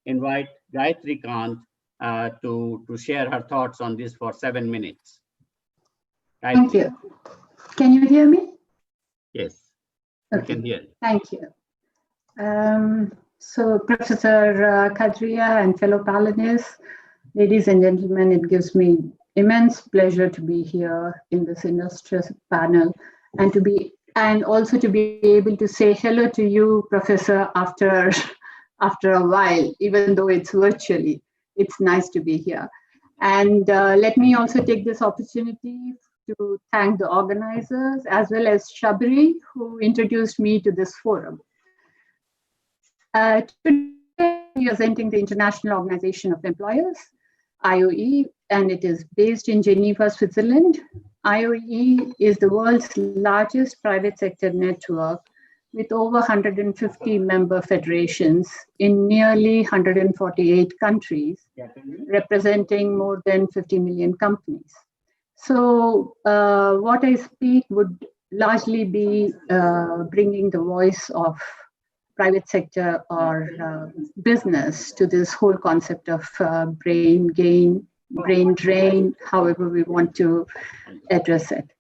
invite Gayatri Kanth to share her thoughts on this for 7 minutes. Gayatri. Thank you. Can you hear me? Yes, okay. We can hear. Thank you. So Professor Kadria and fellow panelists, ladies and gentlemen, it gives me immense pleasure to be here in this illustrious panel and also to be able to say hello to you, Professor, after a while, even though it's virtually. It's nice to be here. And let me also take this opportunity to thank the organizers as well as Shabri, who introduced me to this forum. Today, we are presenting the International Organization of Employers, IOE, and it is based in Geneva, Switzerland. IOE is the world's largest private sector network with over 150 member federations in nearly 148 countries, representing more than 50 million companies. So what I speak would largely be bringing the voice of private sector or business to this whole concept of brain gain, brain drain, however we want to address it.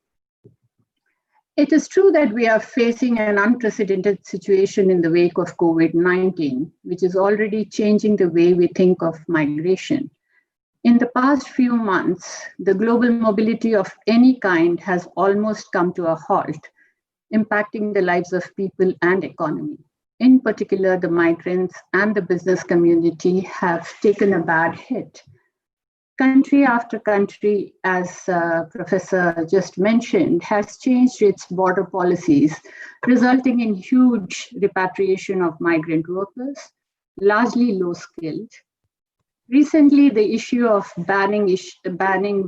It is true that we are facing an unprecedented situation in the wake of COVID-19, which is already changing the way we think of migration. In the past few months, the global mobility of any kind has almost come to a halt, impacting the lives of people and economy. In particular, the migrants and the business community have taken a bad hit. Country after country, as Professor just mentioned, has changed its border policies, resulting in huge repatriation of migrant workers, largely low-skilled. Recently, the issue of banning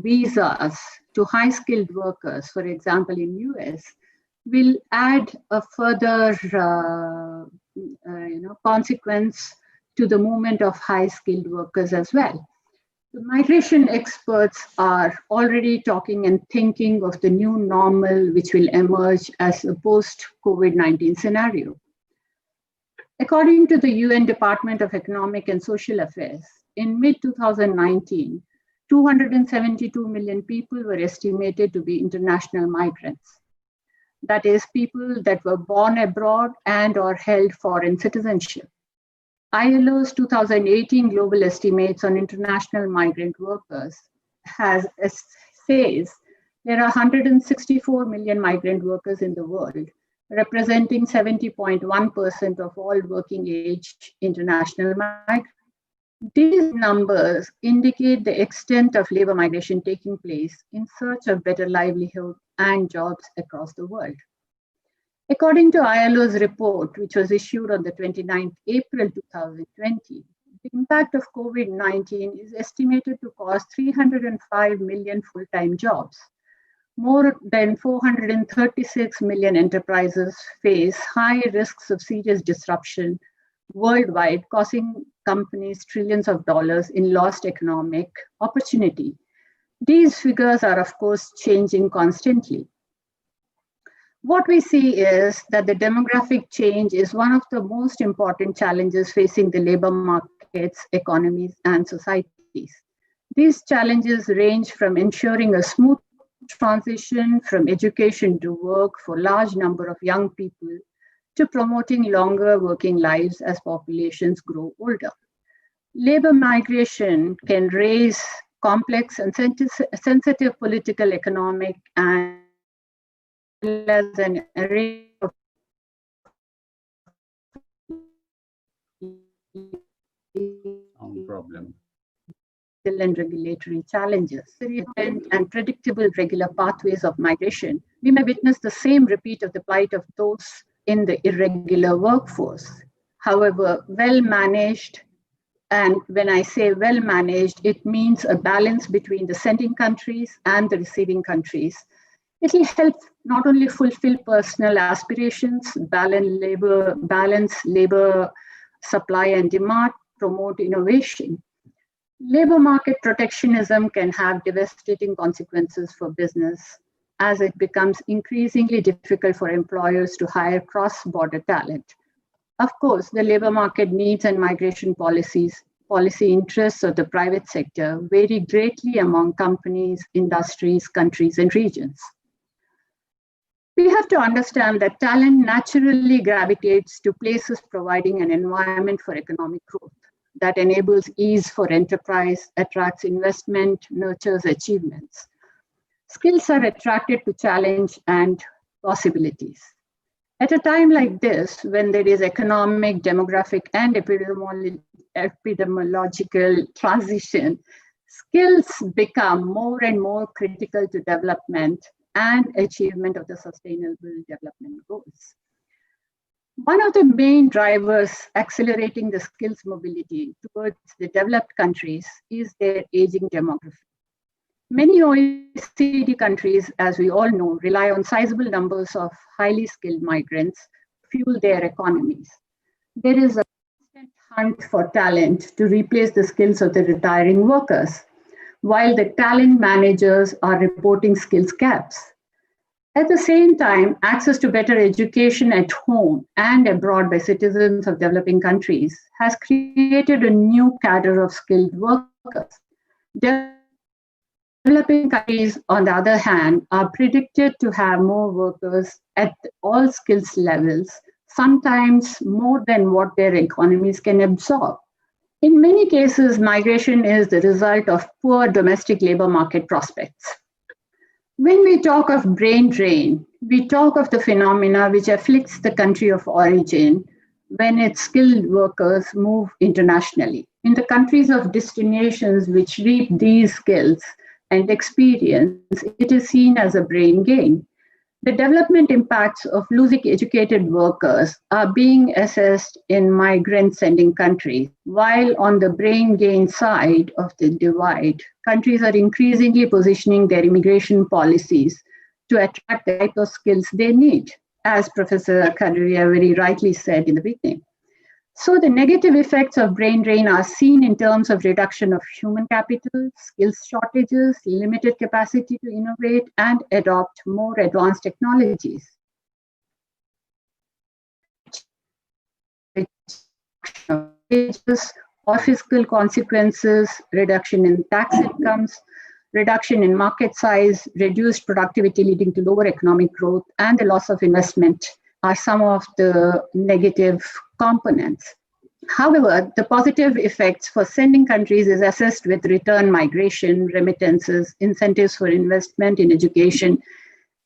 visas to high-skilled workers, for example, in US, will add a further consequence to the movement of high-skilled workers as well. The migration experts are already talking and thinking of the new normal which will emerge as a post-COVID-19 scenario. According to the UN Department of Economic and Social Affairs, in mid-2019, 272 million people were estimated to be international migrants. That is, people that were born abroad and or held foreign citizenship. ILO's 2018 global estimates on international migrant workers says there are 164 million migrant workers in the world, representing 70.1% of all working age international migrants. These numbers indicate the extent of labor migration taking place in search of better livelihood and jobs across the world. According to ILO's report, which was issued on the 29th April 2020, the impact of COVID-19 is estimated to cost 305 million full-time jobs. More than 436 million enterprises face high risks of serious disruption worldwide, causing companies trillions of dollars in lost economic opportunity. These figures are, of course, changing constantly. What we see is that the demographic change is one of the most important challenges facing the labor markets, economies, and societies. These challenges range from ensuring a smooth transition from education to work for a large number of young people to promoting longer working lives as populations grow older. Labor migration can raise complex and sensitive political, economic, and as an array of problem and regulatory challenges. And predictable regular pathways of migration, we may witness the same repeat of the plight of those in the irregular workforce. However, well-managed, and when I say well-managed, it means a balance between the sending countries and the receiving countries. It will help not only fulfill personal aspirations, balance labor supply and demand, promote innovation. Labor market protectionism can have devastating consequences for business as it becomes increasingly difficult for employers to hire cross-border talent. Of course, the labor market needs and migration policies policy interests of the private sector vary greatly among companies, industries, countries, and regions. We have to understand that talent naturally gravitates to places providing an environment for economic growth that enables ease for enterprise, attracts investment, nurtures achievements. Skills are attracted to challenge and possibilities. At a time like this, when there is economic, demographic, and epidemiological transition, skills become more and more critical to development and achievement of the Sustainable Development Goals. One of the main drivers accelerating the skills mobility towards the developed countries is their aging demography. Many OECD countries, as we all know, rely on sizable numbers of highly skilled migrants to fuel their economies. There is a constant hunt for talent to replace the skills of the retiring workers, while the talent managers are reporting skills gaps. At the same time, access to better education at home and abroad by citizens of developing countries has created a new cadre of skilled workers. Developing countries, on the other hand, are predicted to have more workers at all skills levels, sometimes more than what their economies can absorb. In many cases, migration is the result of poor domestic labor market prospects. When we talk of brain drain, we talk of the phenomena which afflicts the country of origin when its skilled workers move internationally. In the countries of destinations which reap these skills and experience, it is seen as a brain gain. The development impacts of losing educated workers are being assessed in migrant sending countries, while on the brain gain side of the divide, countries are increasingly positioning their immigration policies to attract the type of skills they need, as Professor Kadaria very rightly said in the beginning. So the negative effects of brain drain are seen in terms of reduction of human capital, skills shortages, limited capacity to innovate and adopt more advanced technologies. Or fiscal consequences, reduction in tax incomes, reduction in market size, reduced productivity leading to lower economic growth, and the loss of investment are some of the negative components. However, the positive effects for sending countries is assessed with return migration, remittances, incentives for investment in education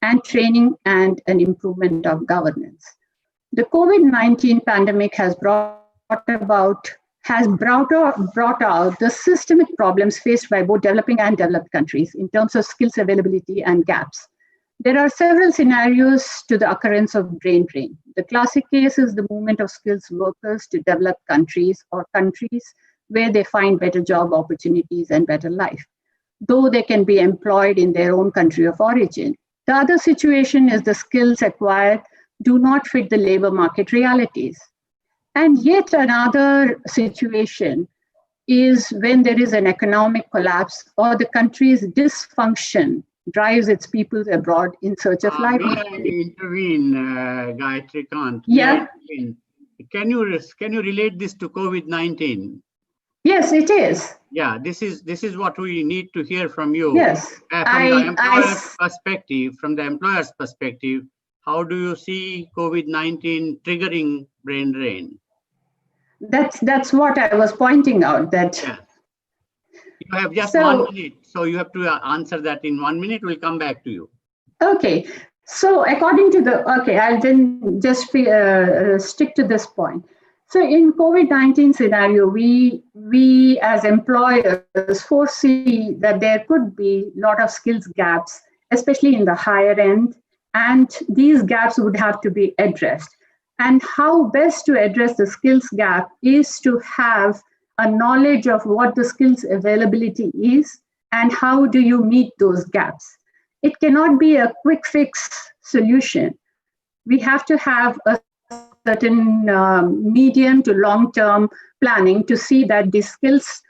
and training, and an improvement of governance. The COVID-19 pandemic has brought out the systemic problems faced by both developing and developed countries in terms of skills availability and gaps. There are several scenarios to the occurrence of brain drain. The classic case is the movement of skilled workers to developed countries or countries where they find better job opportunities and better life, though they can be employed in their own country of origin. The other situation is the skills acquired do not fit the labor market realities. And yet another situation is when there is an economic collapse or the country's dysfunction drives its people abroad in search of livelihood. May I intervene, Gayatri Kanth? Yeah. Can you relate this to COVID-19? Yes, it is. Yeah, this is what we need to hear from you. Yes. From the employer's perspective, how do you see COVID-19 triggering brain drain? That's what I was pointing out. That. Yeah. You have just 1 minute, so you have to answer that in 1 minute. We'll come back to you. Okay. So according to I'll then just stick to this point. So in COVID-19 scenario, we as employers foresee that there could be a lot of skills gaps, especially in the higher end, and these gaps would have to be addressed. And how best to address the skills gap is to have a knowledge of what the skills availability is and how do you meet those gaps. It cannot be a quick fix solution. We have to have a certain medium to long-term planning to see that the skills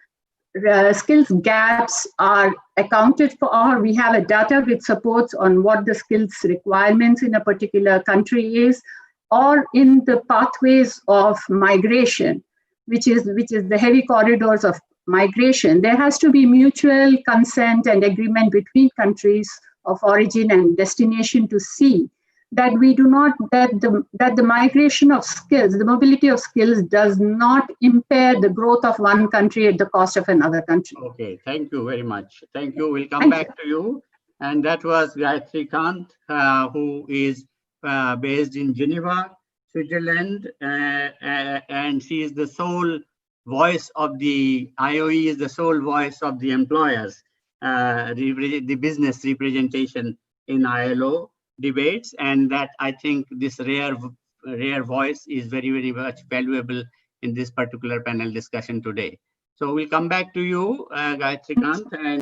gaps are accounted for, or we have a data which supports on what the skills requirements in a particular country is, or in the pathways of migration. which is the heavy corridors of migration, there has to be mutual consent and agreement between countries of origin and destination to see that we do not, that the migration of skills, the mobility of skills does not impair the growth of one country at the cost of another country. Okay, thank you very much. Thank you. We'll come back to you. And that was Gayatri Kanth, who is based in Geneva, Switzerland, and she is the sole voice of the IOE, is the sole voice of the employers, the business representation in ILO debates, and that I think this rare voice is very, very much valuable in this particular panel discussion today. So we'll come back to you, Gayatri Kanth, and